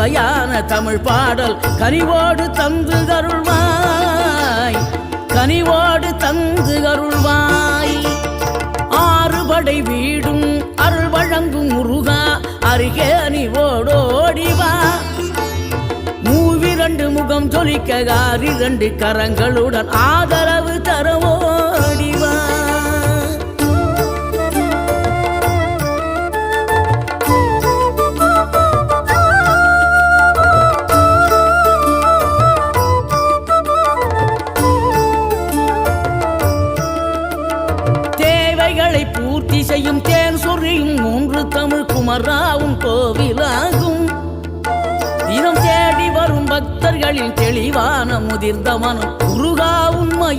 சுவையான தமிழ் பாடல் கனிவோடு தந்து அருள்வாய், கனிவோடு தந்து அருள்வாய். ஆறுபடை வீடும் அருள் வழங்கும் முருகா அருகே அணிவோடோடிவா. மூவிரண்டு முகம் ஜொலிக்க 6 கரங்களுடன் ஆதரவு தரவோடிவா. தேவைகளை பூர்த்தி செய்யும் தேன் சொரியும் 3 தமிழ் குமராவும் கோவிலாகும். தினம் தேடி வரும் பக்தர்களின் தெளிவான முதிர்ந்த மனம் முருகா உண்மை